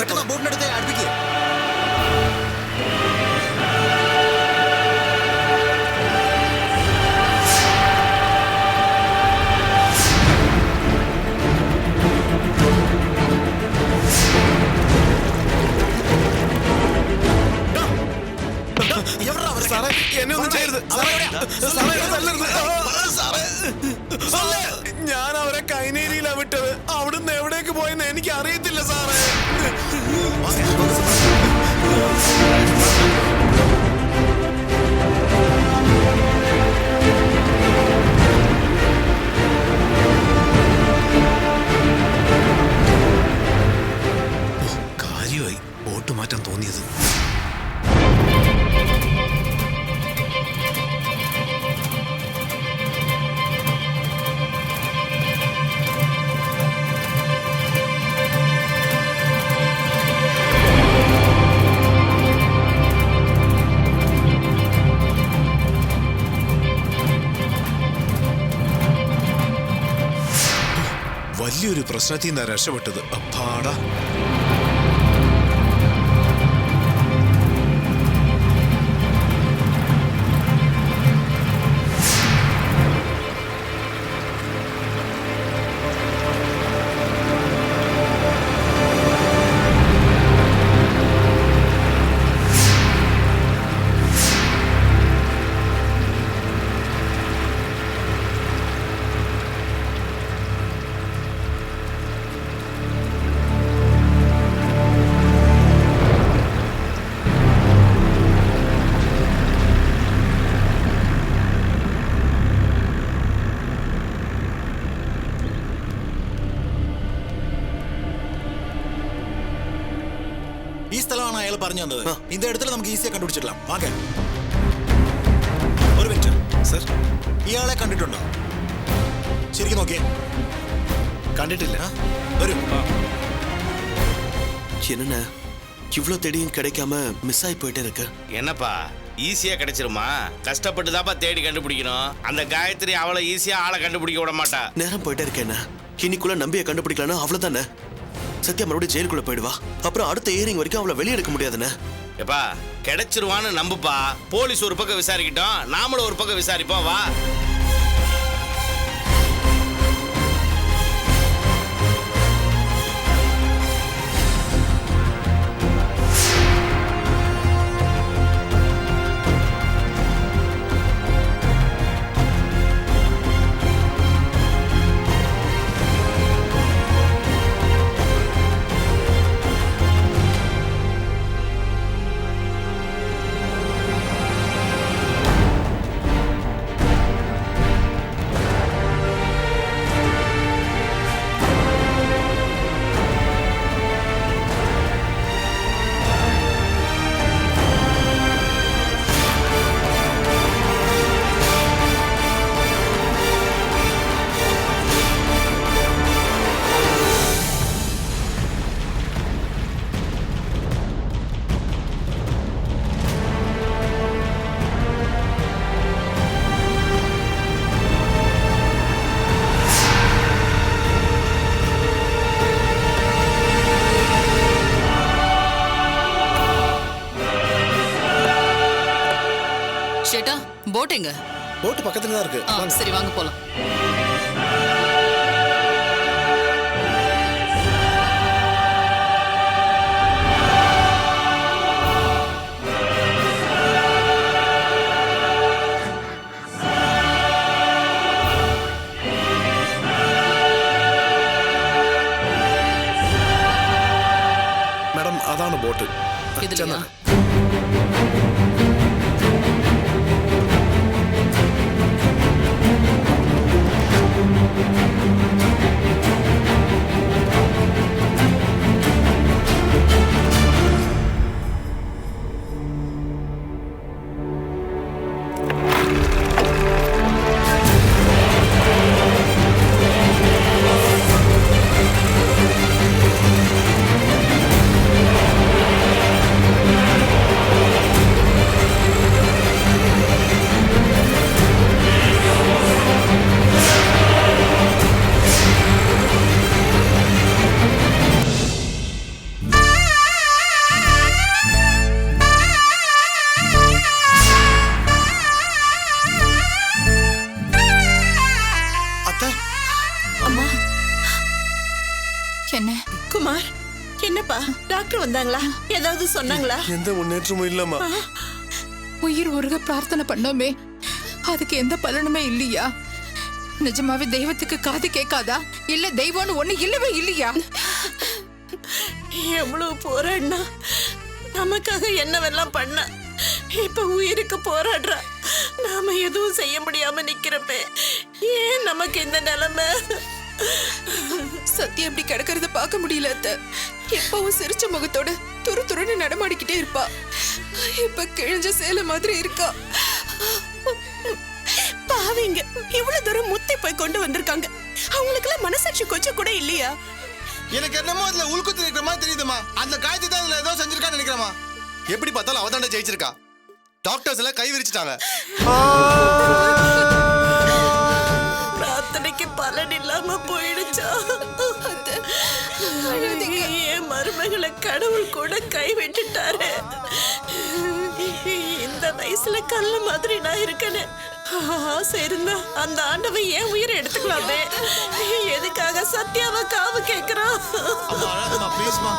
പെട്ടെന്ന് ബോട്ടിനടുത്ത് അടുപ്പിക്കുക. എന്നെ ഒന്നും ചെയ്യരുത്. ഞാൻ അവരെ കൈനേരിയിലാ വിട്ടത്. അവിടുന്ന് എവിടേക്ക് പോയെന്ന് എനിക്ക് അറിയത്തില്ല സാറേ. കാര്യമായി ബോട്ട് മാറ്റാൻ തോന്നിയത്. വലിയൊരു പ്രശ്നത്തിൽ നിന്നാ രക്ഷപ്പെട്ടത്. അപ്പാടാ. ഈ സ്ഥലമാണ് അയാൾ പറഞ്ഞു തന്നത്. இந்த இடத்துல നമുക്ക് ഈസിയായി കണ്ടുപിടിച്ചിടலாம். വാങ്ങ. ഒരു മിനിറ്റ് സർ, ഇയാളെ കണ്ടിട്ടുണ്ടോ? ശരിക്കും നോക്കിയേ. കണ്ടിട്ടില്ല. വരൂ. என்னண்ணா இவ்வளோ தேடியும் கிடைக்காம மிஸ் ஆகி போயிட்டே இருக்கு. என்னப்பா ஈஸியா கிடைச்சிருமா? கஷ்டப்பட்டு தான்ப்பா தேடி கண்டுபிடிக்கணும். அந்த காயத்ரி அவளை ஈஸியா ஆளை கண்டுபிடிக்க விட மாட்டா. நேரம் போயிட்டே இருக்கேண்ணா. இன்னைக்குள்ள நம்பியை கண்டுபிடிக்கலன்னா அவ்வளோதானே. சத்யா மறுபடியும் ஜெயிலுக்குள்ள போயிடுவா. அப்புறம் அடுத்த ஏரிங் வரைக்கும் அவளை வெளியே எடுக்க முடியாதுண்ணே. எப்பா கிடைச்சிருவான்னு நம்புப்பா. போலீஸ் ஒரு பக்கம் விசாரிக்கட்டும், நாமளும் ஒரு பக்கம் விசாரிப்போம். வா. சேட்டா போட் எங்க? போட் பக்கத்துல தான் இருக்கு. சரி வாங்க போலாம். மேடம் அதான போட்டு. இதுலயா? என்னப்பா டாக்டர் வந்தாங்களா? ஏதாவது சொன்னாங்களா? எந்த முன்னேற்றமும் இல்லம்மா. உயிர் உருக பிரார்த்தனை பண்ணோமே, அதுக்கு எந்த பலனுமே இல்லையா? நிஜமாவே தெய்வத்துக்கு காது கேட்காதா? இல்ல தெய்வம்னு ஒண்ணு இல்லவே இல்லையா? எவ்வளவு போராடினா, நமக்காக என்னவெல்லாம் பண்ண, இப்ப உயிருக்கு போராடுறா. நாம எதுவும் செய்ய முடியாம நிக்கிறப்பே ஏன் நமக்கு இந்த நிலைமை? சத்தியம் இப்படி கிடக்கிறத பார்க்க முடியல அத்தை. எப்பவும் சிரிச்ச முகத்தோட துரு துருன்னு நடமாடிக்கிட்டே இருப்பா. இப்ப கிழிஞ்ச சேலை மாதிரி இருக்கா. பாவிங்க, இவ்வளவு தூரம் முத்தி போய் கொண்டு வந்திருக்காங்க. அவங்களுக்கு எல்லாம் மனசாட்சி கொஞ்சம் கூட இல்லையா? எனக்கு என்னமோ அதுல உள்குத்து இருக்கிற மாதிரி தெரியுதுமா. அந்த காயத்தை தான் அதுல ஏதோ செஞ்சிருக்கான்னு நினைக்கிறேமா. எப்படி பார்த்தாலும் அவதாண்ட ஜெயிச்சிருக்கா. டாக்டர்ஸ் எல்லாம் கை விரிச்சிட்டாங்க. பிரார்த்தனைக்கு பலன் இல்லாம போயிடுச்சா? என் மருமகளை கடவுள் கூட கை விட்டுட்டாரு. இந்த வயசுல கல்ல மாதிரி நான் இருக்கேன்னு ஆசை இருந்தா அந்த ஆண்டவன் ஏன் உயிரை எடுத்துக்கலாமே. எதுக்காக சத்யாவை காவு கேக்குறான்? அம்மா அழாதம்மா ப்ளீஸ்மா.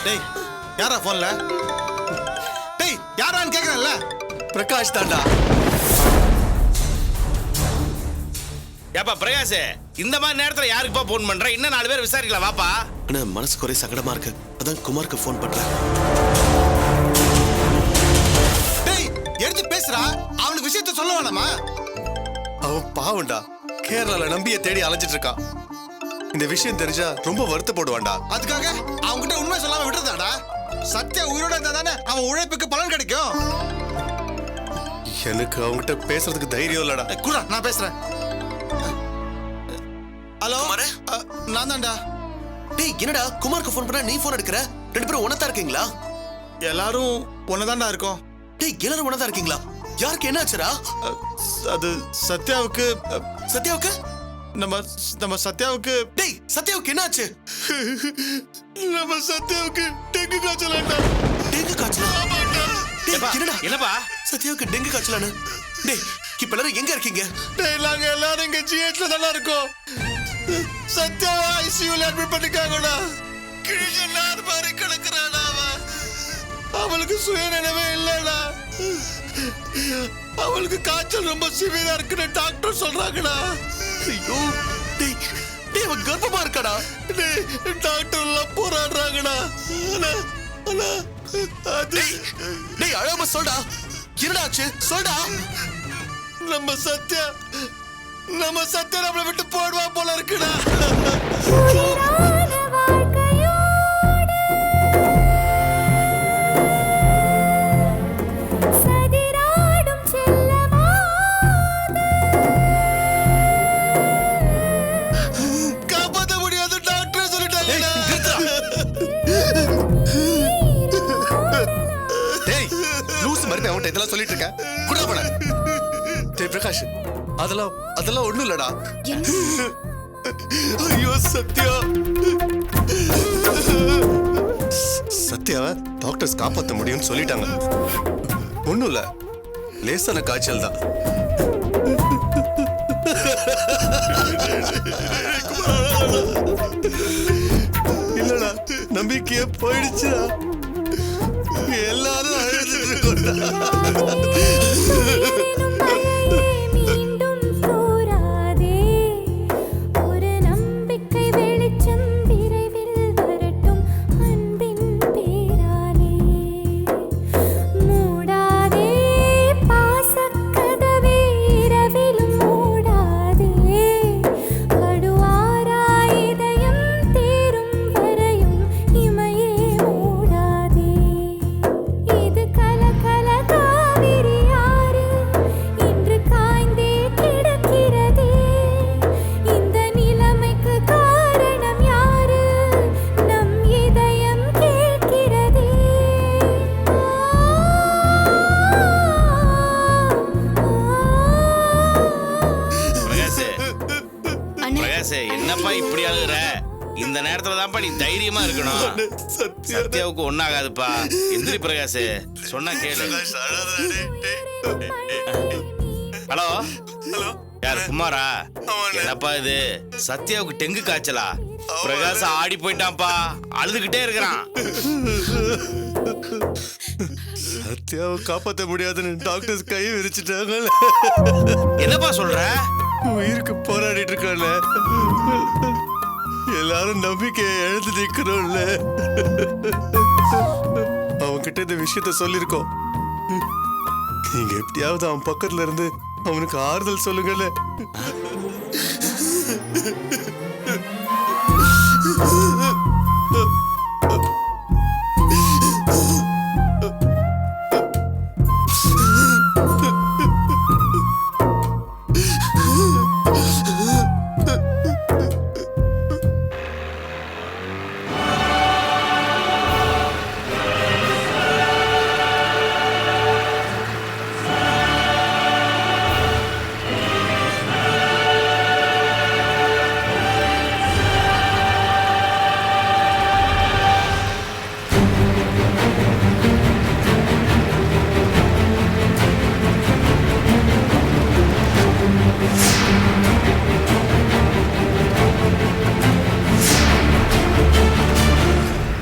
டேய் யாரா போன்ல? டேய் யாரான்னு கேக்குறேன்ல. பிரகாஷ் தாண்டா. ஏப்பா பிரகாஷ், இந்த மாதிரி நேரத்துல யாருக்குப்பா போன் பண்ற? இன்னும் 4 பேர் விசாரிக்கலாம் வாப்பா. ஆனா மனசுக்கு ஒரே சங்கடமா இருக்கு. அதான் குமாருக்கு ஃபோன் பண்றேன். டேய் எடுத்து பேசுறா. அவனுக்கு விஷயத்தை சொல்ல வேணாமா? அவன் பாவண்டா, கேரளால நம்பிய தேடி அலைஞ்சிட்டு இருக்கான். இந்த விஷயம் தெரிஞ்சா ரொம்ப வருத்தப்படுவான்டா. அதுக்காக அவன்கிட்ட உண்மை சொல்லாம விட்டுறதாடா. சத்யா உயிரோட இருந்தா தானே அவன் உழைப்புக்கு பலன் கிடைக்கும். எனக்கு அவன்கிட்ட பேசுறதுக்கு தைரியம் இல்லடா. கூட நான் பேசுறேன். ஹலோ குமாரு? நான் தான்டா. டேய் என்னடா குமாருக்கு ஃபோன் பண்ணா நீ ஃபோன் எடுக்கிற? 2 பேரும் ஒண்ணா இருக்கீங்களா? எல்லாரும் ஒன்னதான்டா இருக்கோம். டேய் எல்லாரும் ஒண்ணா இருக்கீங்களா? யாருக்கு என்ன ஆச்சுடா? அது சத்யாவுக்கு சத்யாவுக்கு? நம்ம சத்யாவுக்கு டேய் சத்யாவுக்கு என்ன ஆச்சு? நம்ம சத்யாவுக்கு டெங்கு காய்ச்சலாண்டா. டெங்கு காய்ச்சலா? டேய் ஏப்பா, என்னடா? என்னப்பா? சத்யாவுக்கு டெங்கு காய்ச்சலானு? டேய் இப்ப எல்லாரும் எங்க இருக்கீங்க? டேய் நாங்க எல்லாரும் இங்க ஜிஹெச்ல தான இருக்கோம். சத்யாவை ஐசியூல அட்மிட் பண்ணிருக்காங்கடா. கிழிஞ்ச நார் மாதிரி கிடக்குறாடா அவன். அவளுக்கு சுயநினைவே இல்லடா. அவளுக்கு காய்ச்சல் ரொம்ப சிவியரா இருக்குன்னு டாக்டர் சொல்றாங்கடா. ஐயோ டேய் டேய் அவ கர்ப்பமா இருக்காடா. டேய் டாக்டர் எல்லாம் போராடுறாங்கடா. ஆனா அது டேய் அழாம சொல்டா. என்னடா ஆச்சு சொல்டா. நம்ம சத்யா நம்மளை விட்டு போடுவா போல இருக்குடா. காப்பாத்த முடியாது டாக்டர் சொல்லிட்டாங்க. டேய் லூஸ் மாதிரி அவன்கிட்ட இதெல்லாம் சொல்லிட்டு இருக்க. கூட போன. டேய் பிரகாஷ், அதெல்லாம் ஒண்ணும் இல்லடா. ஐயோ சத்யா. சத்யாவை டாக்டர்ஸ் காப்பாற்ற முடியும்னு சொல்லிட்டாங்க. ஒண்ணும் இல்ல, லேசான காய்ச்சல் தான். இல்லடா நம்பிக்கையே போயிடுச்சுடா. எல்லாரும் அழுதுட்டு இருக்கோம்டா. என்னப்பா இப்படி அழுகுற? இந்த நேரத்துல தான்ப்பா நீ தைரியமா இருக்கணும். சத்யாவுக்கு ஒண்ணாகாதுப்பா. எந்திரி பிரகாஷ், சொன்னா கேளு. ஹலோ யார் குமாரா? ஆமாண்ணே. என்னப்பா இது சத்யாவுக்கு டெங்கு காய்ச்சலா? பிரகாஷ் ஆடி போயிட்டான்ப்பா, அழுதுகிட்டே இருக்கிறான். சத்யாவை காப்பாற்ற முடியாதுன்னு டாக்டர்ஸ் கை விரிச்சிட்டாங்க. என்னப்பா சொல்ற? உயிருக்கு போராடிட்டு இருக்காங்க. எல்லாரும் நம்பிக்கையை எழுந்து நிக்கிறோம்ல. அவன்கிட்ட இந்த விஷயத்த சொல்லிருக்கோம். நீங்க எப்படியாவது அவன் பக்கத்துல இருந்து அவனுக்கு ஆறுதல் சொல்லுங்கல்ல.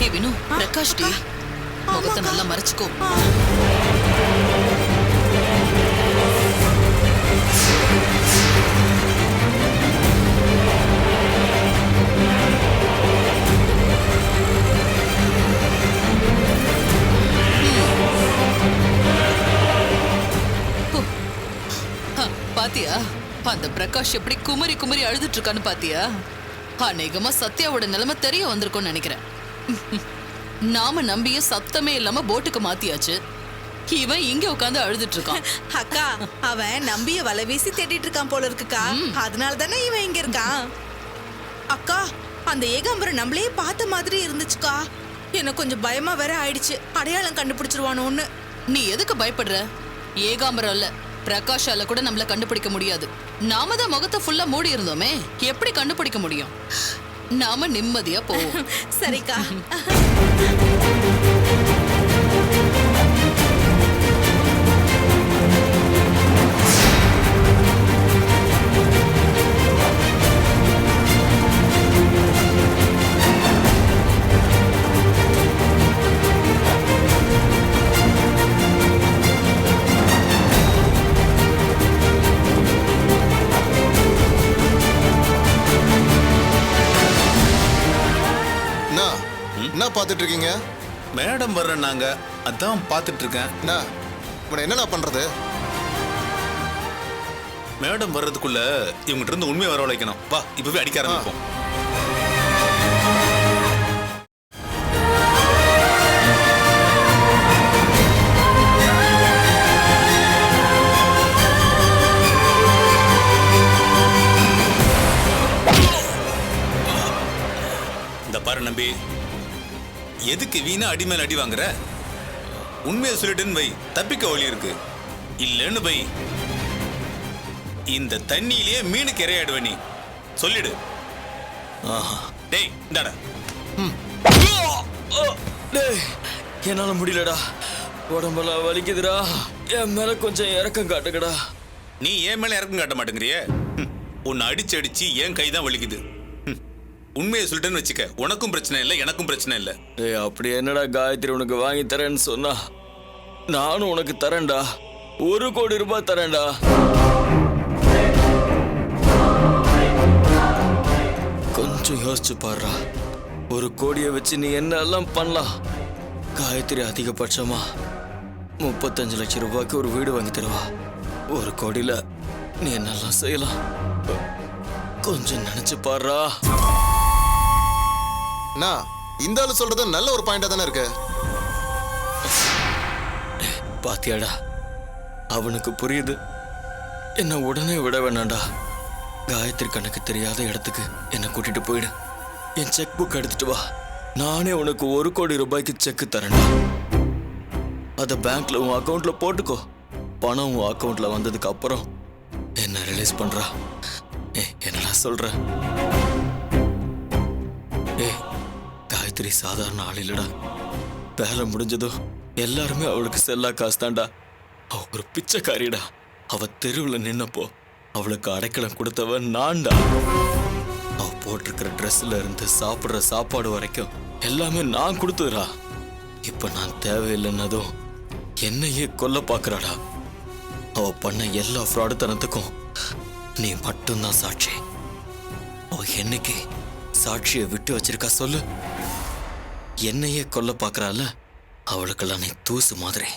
ஏ வினு, பிரகாஷ் டி, முகத்தை நல்லா மறைச்சுக்கோ. பாத்தியா அந்த பிரகாஷ் எப்படி குமரி குமரி அழுதுட்டு இருக்கான்னு பாத்தியா? அநேகமா சத்யாவோட நிலைமை தெரிய வந்திருக்கும்னு நினைக்கிறேன். நாம நம்பிய சத்தமே இல்லாம போட்டுக்கு மாத்தியாச்சு. இவன் இங்க உட்காந்து அழுதுட்டு இருக்கான். அக்கா, அவன் நம்பிய வலை வீசி தேடிட்டு இருக்கான் போல இருக்குக்கா. அதனால தானே இவன் இங்க இருக்கான். அக்கா, அந்த ஏகாம்பரம் நம்மளையே பார்த்த மாதிரி இருந்துச்சுக்கா. எனக்கு கொஞ்சம் பயமா வேற ஆயிடுச்சு. அடையாளம் கண்டுபிடிச்சிருவானோன்னு. நீ எதுக்கு பயப்படுற? ஏகாம்பரம் இல்ல, பிரகாஷால கூட நம்மள கண்டுபிடிக்க முடியாது. நாம தான் முகத்தை ஃபுல்லா மூடி இருந்தோமே, எப்படி கண்டுபிடிக்க முடியும்? நாம நிம்மதியா போவோம். சரிக்கா. என்ன பார்த்துட்டு இருக்கீங்க? மேடம் வர்றேன் நாங்க, அதான் பார்த்துட்டு இருக்கேன். என்னண்ணா பண்றது? மேடம் வர்றதுக்குள்ள இவங்கிட்ட இருந்து உண்மையை வரவழைக்கணும். வா, இப்பவே அடிக்க ஆரம்பிப்போம். இந்த பாரு நம்பி, எதுக்கு வீணா அடி மேல அடி வாங்குற? உண்மையை சொல்லிட்டுன்னு வை, தப்பிக்க வழி இருக்கு. இல்லன்னு வை, இந்த தண்ணியிலேயே மீனுக்கு இரையாடுவ. நீ சொல்லிடு. டேய் இந்தாடா. டேய், என்னால முடியலடா, உடம்பெல்லாம் வலிக்குதுடா. என் மேல கொஞ்சம் இறக்கம் காட்டுங்கடா. நீ ஏன் மேல இறக்கம் காட்ட மாட்டேங்கிறியே? உன்னை அடிச்சு அடிச்சு என் கை தான் வலிக்குது. உண்மையை சொல்லிட்டேன்னு வச்சுக்க, உனக்கும் பிரச்சனை இல்லை, எனக்கும் பிரச்சனை இல்லை. டேய், அப்படி என்னடா காயத்ரி உனக்கு வாங்கி தரேன்னு சொன்னா, நானும் உனக்கு தரேன்டா. 1 கோடி ரூபாய் தரேன்டா. கொஞ்சம் யோசிச்சு பாருடா. 1 கோடியை வச்சு நீ என்னெல்லாம் பண்ணலாம். காயத்ரி அதிகபட்சமா 35 லட்சம் ரூபாய்க்கு ஒரு வீடு வாங்கி தருவா. 1 கோடியில நீ என்னெல்லாம் செய்யலாம். கொஞ்சம் நினைச்சு பாருடா. இந்த ஆளு சொல்றது நல்ல ஒரு பாயிண்டா தானே இருக்கு. பாத்தியாடா, அவனுக்கு புரியுது. என்ன உடனே விட வேணாண்டா. காயத்ரி கணக்கு தெரியாத இடத்துக்கு என்ன கூட்டிட்டு போயிடு. என் செக் புக் எடுத்துட்டு வா. நானே உனக்கு 1 கோடி ரூபாய்க்கு செக் தரேன்டா. அதை பேங்க்ல உன் அக்கௌண்ட்ல போட்டுக்கோ. பணம் உன் அக்கௌண்ட்ல வந்ததுக்கு அப்புறம் என்ன ரிலீஸ் பண்றா. என்னடா சொல்ற? காயத்ரி சாதாரண ஆள் இல்லடா. வேலை முடிஞ்சதோ எல்லாருமே அவளுக்கு செல்லா காசு தான்டா. அவ ஒரு பிச்சைக்காரிடா. அவ தெருவில் நின்னப்போ அவளுக்கு அடைக்கலம் கொடுத்தவன் நான்டா. அவ போட்டிருக்கிற ட்ரெஸ்ல இருந்து சாப்பிடுற சாப்பாடு வரைக்கும் எல்லாமே நான் கொடுத்துறா. இப்ப நான் தேவையில்லைன்னதும் என்னையே கொல்ல பாக்குறாடா. அவ பண்ண எல்லா ஃப்ராடுத்தனத்துக்கும் நீ மட்டும்தான் சாட்சி. அவ என்னைக்கு சாட்சியை விட்டு வச்சிருக்கா சொல்லு? என்னையே கொல்ல பாக்குறால, அவளுக்கெல்லாம் நீ தூசு மாதிரி.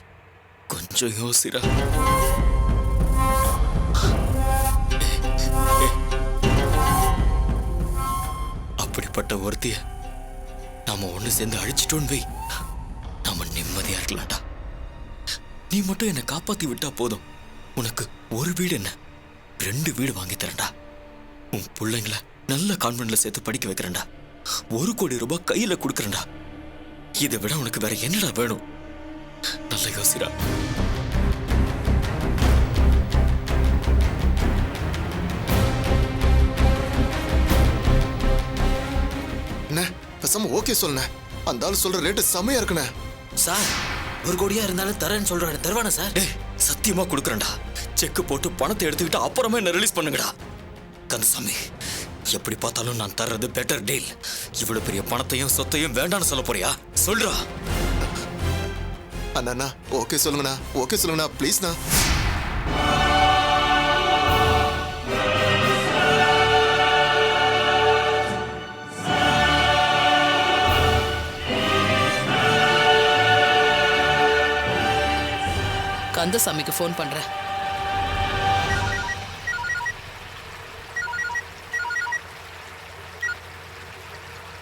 கொஞ்சம் யோசிரா. அப்படிப்பட்ட ஒருத்திய நாம ஒண்ணு சேர்ந்து அழிச்சிட்டோன்னு வை, நாம நிம்மதியா இருக்கலாம்டா. நீ மட்டும் என்னை காப்பாத்தி விட்டா போதும். உனக்கு ஒரு வீடு என்ன 2 வீடு வாங்கி தரேன்டா. உன் பிள்ளைங்கள நல்ல கான்வென்ட்ல சேர்த்து படிக்க வைக்கிறேன்டா. 1 கோடி ரூபாய் கையில கொடுக்கறேன்டா. இதை விட உனக்கு வேற என்னடா வேணும்? நல்ல யோசிரா. என்ன பேசாம ஓகே சொல்லுண்ணே. அந்த ஆள் சொல்ற ரேட்டு செமையா இருக்குண்ணே. சார் 1 கோடியா இருந்தாலும் தரேன்னு சொல்றாரு. தருவானா சார்? டேய், சத்தியமா கொடுக்கறேன்டா. செக் போட்டு பணத்தை எடுத்துக்கிட்டு அப்புறமே என்ன ரிலீஸ் பண்ணுங்கடா. கந்தசாமி, எப்படி பார்த்தாலும் நான் தர்றது பெட்டர் டீல். இவ்வளவு பெரிய பணத்தையும் சொத்தையும் வேண்டான்னு சொல்ல போறியா? சொல்றா. அண்ணா ஓகே சொல்லுங்கண்ணா. ஓகே சொல்லுங்கண்ணா ப்ளீஸ்ண்ணா. கந்தசாமிக்கு ஃபோன் பண்றேன்.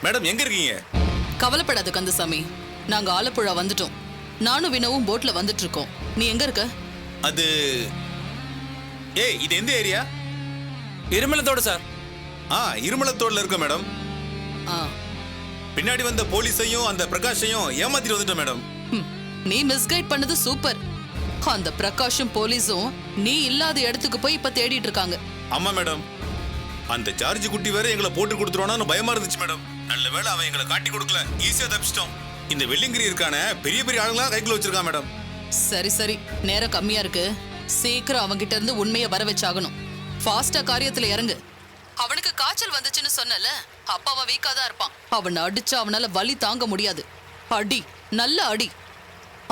மேடம் எங்க இருக்கீங்க? கவலைப்படாத கந்தசாமி, நாங்க ஆலப்புழா வந்துட்டோம். நானும் வினவும் போட்ல வந்துட்டு இருக்கோம். நீ எங்க இருக்க? அது இது எந்த ஏரியா? இருமலத்தோடு சார். இருமலத்தோடுல இருக்க மேடம். ஆ, பின்னாடி வந்த போலீஸையும் அந்த பிரகாஷையும் ஏமாத்திட்டு வந்துட்டோம் மேடம். நீ மிஸ்கைட் பண்ணது சூப்பர். அந்த பிரகாஷும் போலீஸும் நீ இல்லாத இடத்துக்கு போய் இப்ப தேடிட்டு இருக்காங்க. ஆமா மேடம். அந்த ஜார்ஜ் குட்டி வேற எங்களை போட்டு கொடுத்துருவானு பயமா இருந்துச்சு மேடம். நல்ல வேளை அவன் எங்களை காட்டி கொடுக்கல, ஈஸியா தப்பிச்சிட்டோம். இந்த வெள்ளிங்கிரி இருக்கான பெரிய பெரிய ஆளுங்களா கைக்குள்ள வச்சிருக்கான் மேடம். சரி சரி, நேரம் கம்மியா இருக்கு. சீக்கிரம் அவங்கிட்ட இருந்து உண்மையை வர வச்சாகணும். ஃபாஸ்டா காரியத்துல இறங்கு. அவனுக்கு காய்ச்சல் வந்துச்சுன்னு சொன்னல, அப்ப அவன் வீக்கா தான் இருப்பான். அவனை அடிச்சு அவனால வலி தாங்க முடியாது. அடி, நல்ல அடி.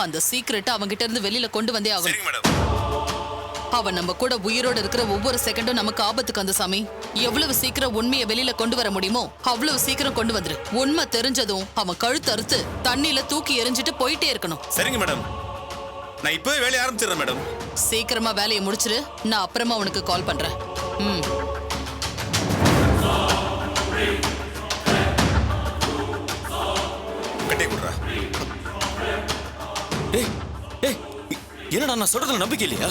அந்த சீக்கிரட்டை அவங்கிட்ட இருந்து வெளியில கொண்டு வந்தே ஆகணும். அவன் நம்ம கூட உயிரோட இருக்கிற ஒவ்வொரு செகண்டும் நமக்கு ஆபத்து கந்தசாமி. எவ்வளவு சீக்கிரம் உண்மையை வெளியில கொண்டு வர முடியுமோ அவ்வளவு சீக்கிரம் கொண்டு வந்துரு. உண்மை தெரிஞ்சதும் அவன் கழுத்து அறுத்து தண்ணியில தூக்கி எரிஞ்சிட்டு போயிட்டே இருக்கணும். சரிங்க மேடம், நான் இப்பவே வேலையை ஆரம்பிச்சிடுறேன் மேடம். சீக்கிரமா வேலையை முடிச்சிரு, நான் அப்புறமா உனக்கு கால் பண்றேன். கட்டே குடுறா. என்னடா நான் சொல்றதுல நம்பிக்கை இல்லையா?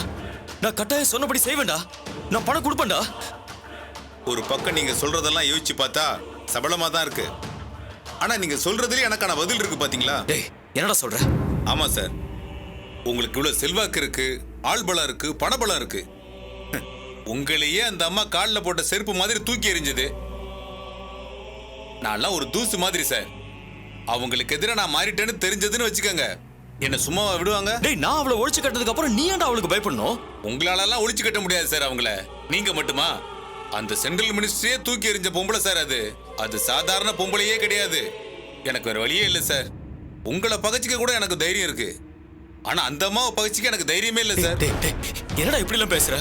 நான் கட்டாயம் சொன்னபடி செய்வேன்டா. நான் பணம் கொடுப்பேன்டா. ஒரு பக்கம் நீங்க சொல்றதெல்லாம் யோசிச்சு பார்த்தா சபலமா தான் இருக்கு. ஆனா நீங்க சொல்றதுலயே எனக்கான பதில் இருக்கு பாத்தீங்களா? டேய், என்னடா சொல்ற? ஆமா சார், உங்களுக்கு இவ்வளவு செல்வாக்கு இருக்கு, ஆள்பலம் இருக்கு, பணபலம் இருக்கு. உங்களையே அந்த அம்மா காலில் போட்ட செருப்பு மாதிரி தூக்கி எறிஞ்சது. நான்லாம் ஒரு தூசு மாதிரி சார். அவங்களுக்கு எதிராக நான் மாறிட்டேன்னு தெரிஞ்சதுன்னு வச்சுக்கோங்க, என்ன சும்மாவா விடுவாங்க? டேய், நான் அவளை ஒழிச்சு கட்டதுக்கு அப்புறம் நீ ஏன்டா அவளுக்கு பயப்படணும்? உங்களாலலாம் ஒழிச்சு கட்ட முடியாது சார் அவங்கள. நீங்க மட்டுமா? அந்த சென்ட்ரல் மினிஸ்டரியே தூக்கி எறிஞ்ச பொம்பளை சார் அது. அது சாதாரண பொம்பளையே கிடையாது. எனக்கு வேற வழியே இல்லை சார். உங்களை பகச்சிக்க கூட எனக்கு தைரியம் இருக்கு. ஆனா அந்த அம்மாவை பகச்சிக்க எனக்கு தைரியமே இல்லை சார். என்னடா இப்படி எல்லாம் பேசுற?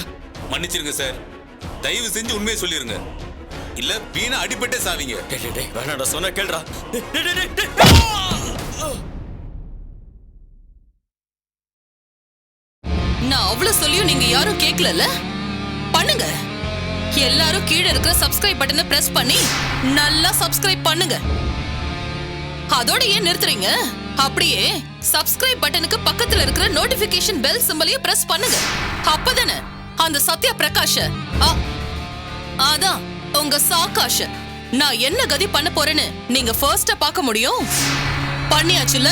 மன்னிச்சிருங்க சார். தயவு செஞ்சு உண்மையை சொல்லிருங்க, இல்ல வீணா அடிபட்டே சாவீங்க. வேணாடா, சொன்ன கேள்றா. நான் அவ்வளவு சொல்லியும் நீங்க யாரும் கேட்கல. பண்ணுங்க, எல்லாரும் கீழே இருக்கிற சப்ஸ்கிரைப் பட்டனை பிரஸ் பண்ணி நல்லா சப்ஸ்கிரைப் பண்ணுங்க. அதோட ஏன் நிறுத்துறீங்க? அப்படியே சப்ஸ்கிரைப் பட்டனுக்கு பக்கத்துல இருக்கிற நோட்டிபிகேஷன் பெல் சிம்பலையும் பிரஸ் பண்ணுங்க. அப்பதானே அந்த சத்யா பிரகாஷ், அதான் உங்க சாகாஷ், நான் என்ன கதி பண்ண போறேன்னு நீங்க ஃபர்ஸ்டா பார்க்க முடியும். பண்ணியாச்சுல?